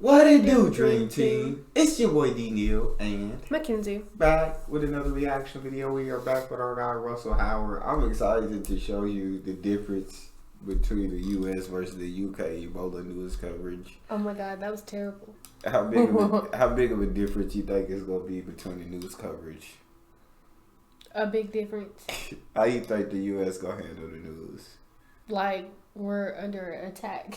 What it do, Dream Team? It's your boy Neal and Mackenzie. Back with another reaction video. We are back with our guy Russell Howard. I'm excited to show you the difference between the U.S. versus the U.K. Ebola news coverage. Oh my God, that was terrible. How big of a difference you think is going to be between the news coverage? A big difference. How you think the U.S. going to handle the news? Like, we're under attack.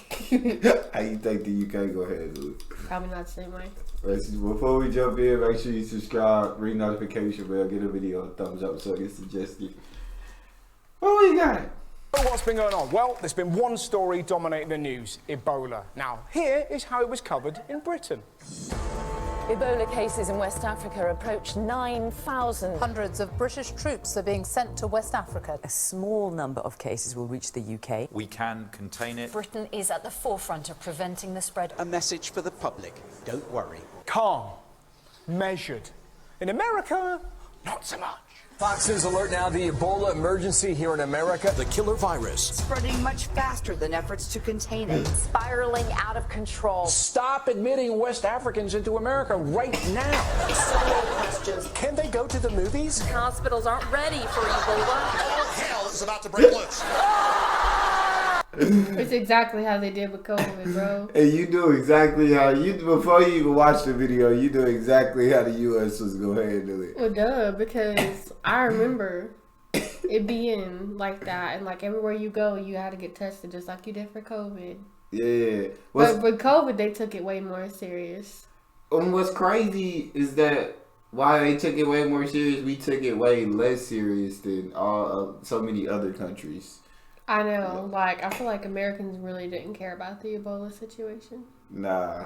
How you think the UK go ahead and do it? Probably not the same way. Before we jump in, make sure you subscribe, ring notification bell, get a video a thumbs up so I get suggested. What we got? What's been going on? Well, there's been one story dominating the news, Ebola. Now, here is how it was covered in Britain. Ebola cases in West Africa approach 9,000. Hundreds of British troops are being sent to West Africa. A small number of cases will reach the UK. We can contain it. Britain is at the forefront of preventing the spread. A message for the public: don't worry. Calm, measured. In America, not so much. Fox News alert now, the Ebola emergency here in America. The killer virus spreading much faster than efforts to contain it. Spiraling out of control. Stop admitting West Africans into America right now. So many questions. Can they go to the movies? Hospitals aren't ready for Ebola. All hell is about to break loose. It's exactly how they did with COVID, bro. And you do exactly how before you even watch the video, you do exactly how the U.S. was going to handle it. Well, duh, because I remember it being like that, and like everywhere you go, you had to get tested just like you did for COVID. Yeah. But with COVID, they took it way more serious. What's crazy is that while they took it way more serious, we took it way less serious than so many other countries. I know, like, I feel like Americans really didn't care about the Ebola situation. Nah.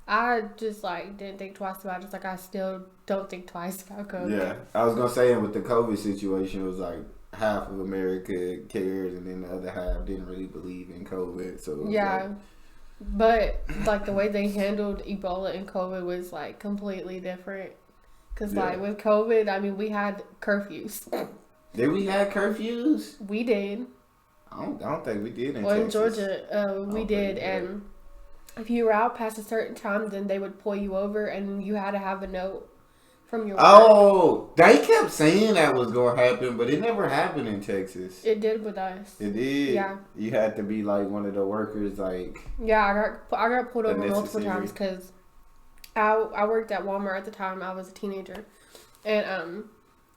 I just, like, didn't think twice about it, just like I still don't think twice about COVID. Yeah, I was going to say, with the COVID situation, it was like half of America cared, and then the other half didn't really believe in COVID. So yeah, but, like, the way they handled Ebola and COVID was, like, completely different. Because, like, with COVID, I mean, we had curfews. Did we have curfews? We did. I don't think we did in Texas. In Georgia, we did, and if you were out past a certain time, then they would pull you over, and you had to have a note from your work. Oh, they kept saying that was going to happen, but it never happened in Texas. It did with us. It did? Yeah. You had to be, like, one of the workers, like... Yeah, I got pulled over multiple times, because I worked at Walmart at the time. I was a teenager, and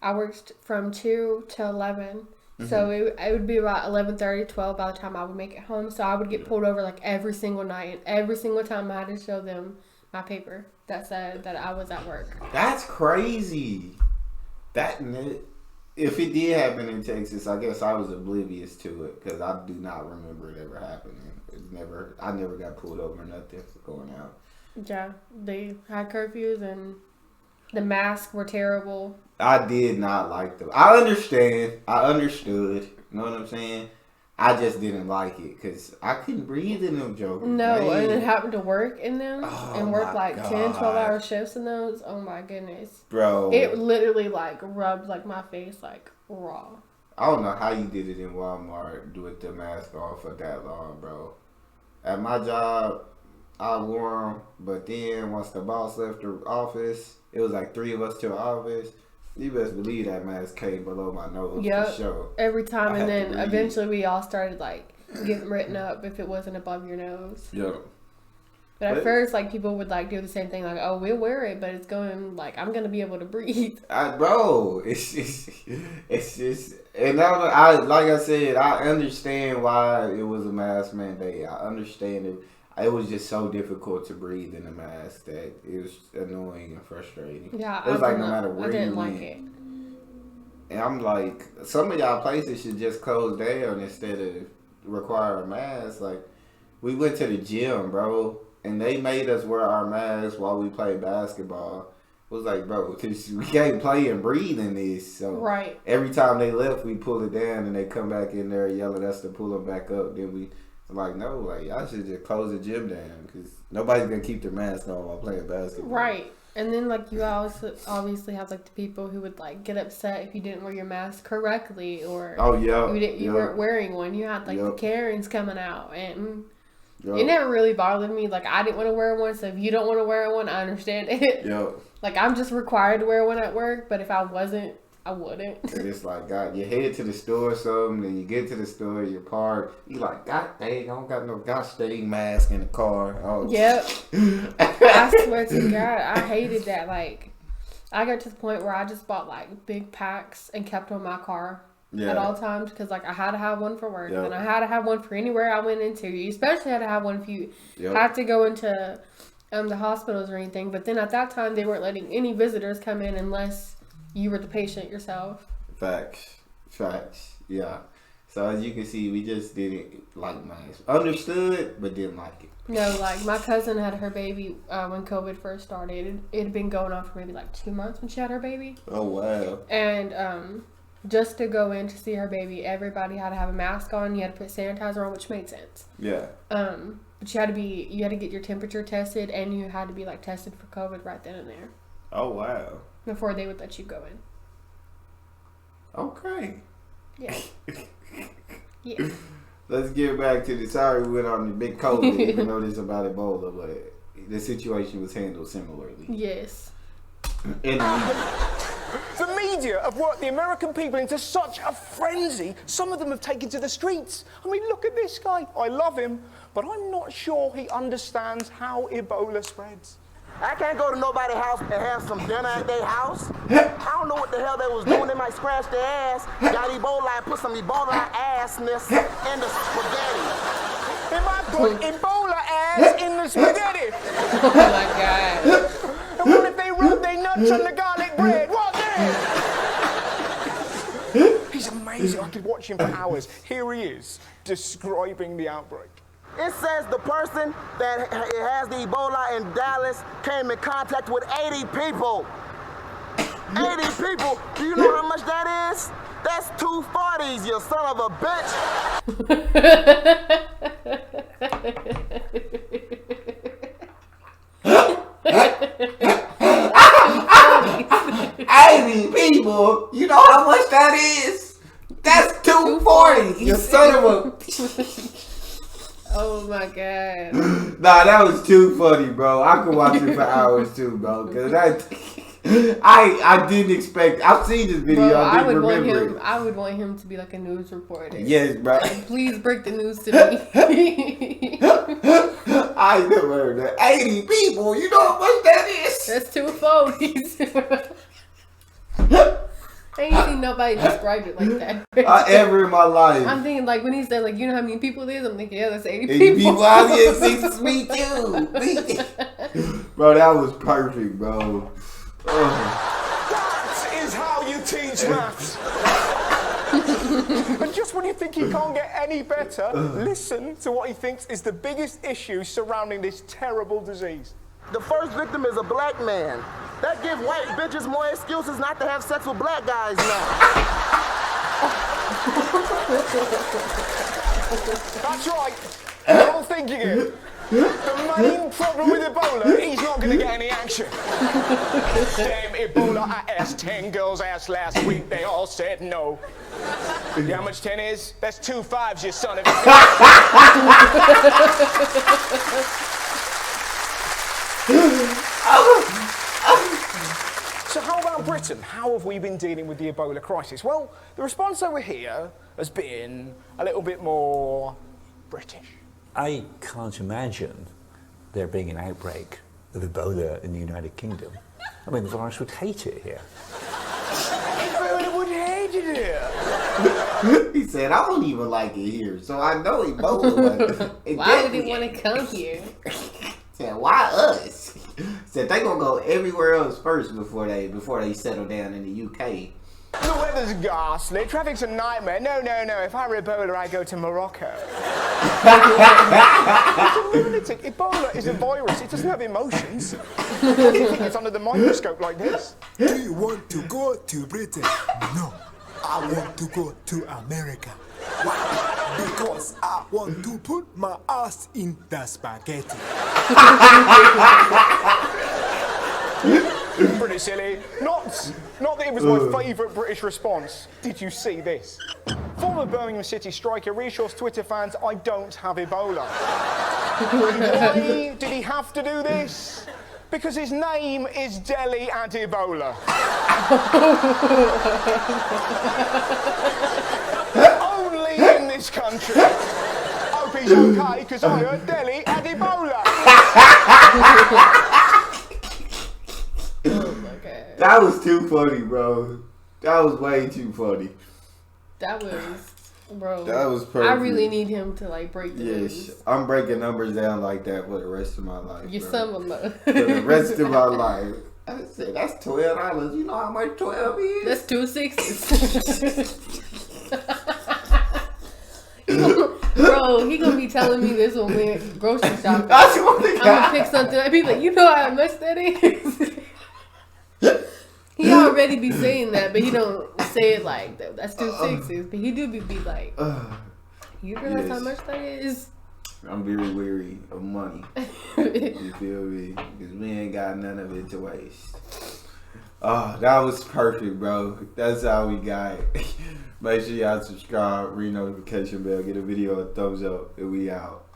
I worked from 2 to 11. So it would be about 11:30, 12 by the time I would make it home. So I would get pulled over like every single night. And every single time I had to show them my paper that said that I was at work. That's crazy. If it did happen in Texas, I guess I was oblivious to it because I do not remember it ever happening. I never got pulled over or nothing for going out. Yeah, they had curfews and the masks were terrible. I did not like them. I understood. You know what I'm saying? I just didn't like it because I couldn't breathe in them jokers. No, and it happened to work in them and work like God. 10, 12-hour shifts in those. Oh my goodness. Bro. It literally like rubbed like my face like raw. I don't know how you did it in Walmart with the mask on for that long, bro. At my job, I wore them, but then once the boss left the office, it was like 3 of us to the office. You best believe that mask came below my nose for sure. Every time, and then eventually we all started like getting written up if it wasn't above your nose. Yep. But at first, like, people would like do the same thing, like, oh, we'll wear it, but it's going like I'm gonna be able to breathe. Bro, it's just, and I like I said, I understand why it was a mask mandate. I understand it. It was just so difficult to breathe in a mask that it was annoying and frustrating. Yeah, it was like no matter where I didn't you like went. it. And I'm like, some of y'all places should just close down instead of require a mask. Like, we went to the gym, bro, and they made us wear our masks while we played basketball. It was like, bro, we can't play and breathe in this. So every time they left, we pull it down, and they come back in there yelling at us to pull them back up. Then we... like, no, like, y'all should just close the gym down because nobody's going to keep their mask on while playing basketball. Right. And then, like, you also obviously have, like, the people who would, like, get upset if you didn't wear your mask correctly or you weren't wearing one. You had, like, the Karens coming out and Yo. It never really bothered me. Like, I didn't want to wear one, so if you don't want to wear one, I understand it. Yo. Like, I'm just required to wear one at work, but if I wasn't, I wouldn't. And it's like, God, you head to the store or something, and you get to the store, you park, you like, God dang, I don't got no gosh dang mask in the car. Oh. Yep. I swear to God, I hated that. Like, I got to the point where I just bought, like, big packs and kept them in my car at all times, because, like, I had to have one for work, and I had to have one for anywhere I went into. You especially had to have one if you had to go into the hospitals or anything. But then at that time, they weren't letting any visitors come in unless you were the patient yourself. Facts. Yeah. So as you can see, we just didn't like masks. Understood, but didn't like it. No, like my cousin had her baby when COVID first started. It had been going on for maybe like 2 months when she had her baby. Oh wow. And just to go in to see her baby, everybody had to have a mask on. You had to put sanitizer on, which made sense. Yeah. But you had to get your temperature tested, and you had to be like tested for COVID right then and there. Oh wow. Before they would let you go in. Okay. Yeah. Yeah. Let's get back to the. Sorry, we went on the big COVID. We know this about Ebola, but the situation was handled similarly. Yes. And the media have worked the American people into such a frenzy, some of them have taken to the streets. I mean, look at this guy. I love him, but I'm not sure he understands how Ebola spreads. I can't go to nobody's house and have some dinner at their house. I don't know what the hell they was doing. They might scratch their ass, got Ebola, and put some Ebola assness in the spaghetti. They might put Ebola ass in the spaghetti. Oh my God. And what if they rub their nuts on the garlic bread? What then? He's amazing. I could watch him for hours. Here he is, describing the outbreak. It says the person that has the Ebola in Dallas came in contact with 80 people. 80 people. Do you know how much that is? That's 2 40s, you son of a bitch. 80 people. You know how much that is? That's 240. You son of a. Oh my God. Nah, that was too funny, bro. I could watch it for hours too, bro. Cause I didn't expect. I've seen this video. Bro, I didn't remember it. I would want him to be like a news reporter. Yes, bro. Like, please break the news to me. I never heard that. 80 people. You know how much that is? That's 2 40s. I ain't seen nobody describe it like that. Ever in my life. I'm thinking like when he said like, you know how many people it is? I'm thinking, yeah, that's 80 80 people. people out here, me too. Bro, that was perfect, bro. That is how you teach maths. And just when you think he can't get any better, listen to what he thinks is the biggest issue surrounding this terrible disease. The first victim is a black man. That gives white bitches more excuses not to have sex with black guys now. That's right. You're all thinking it. The main problem with Ebola, he's not going to get any action. Damn Ebola, I asked 10 girls asked last week, they all said no. You know how much 10 is? That's 2 5s, you son of a... So how about Britain? How have we been dealing with the Ebola crisis? Well, the response over here has been a little bit more British. I can't imagine there being an outbreak of Ebola in the United Kingdom. I mean, the virus would hate it here. Ebola would hate it here. He said, I don't even like it here, so I know Ebola. Why would he want to come here? Said, why us? Said they gonna go everywhere else first before they settle down in the UK. The weather's ghastly, traffic's a nightmare. No. If I were Ebola, I'd go to Morocco. It's a lunatic. Ebola is a virus. It doesn't have emotions. Why do you think it's under the microscope like this? Do you want to go to Britain? No. I want to go to America. Why? Because I want to put my ass in the spaghetti. Pretty silly. Not that it was my favourite British response. Did you see this? 4 Former Birmingham City striker reassures Twitter fans, I don't have Ebola. Why did he have to do this? Because his name is Delhi Adibola. Only in this country. Hope he's okay, because I heard Delhi Adibola. Oh my god. That was too funny, bro. That was way too funny. That was, bro. That was perfect. I really need him to like break the news. I'm breaking numbers down like that for the rest of my life. Your son will know. For the rest of my life. I said, that's $12. You know how much 12 is? That's 2 6s. Bro, he gonna be telling me this when we're grocery shopping. I'm gonna pick something. I'd be like, you know how much that is? He already be saying that, but he don't say it like that. That's 2 6s. But he do be like, you realize how much that is? I'm very weary of money. You feel me? Because we ain't got none of it to waste. Oh, that was perfect, bro. That's how we got it. Make sure y'all subscribe, ring notification bell, get a video a thumbs up, and we out.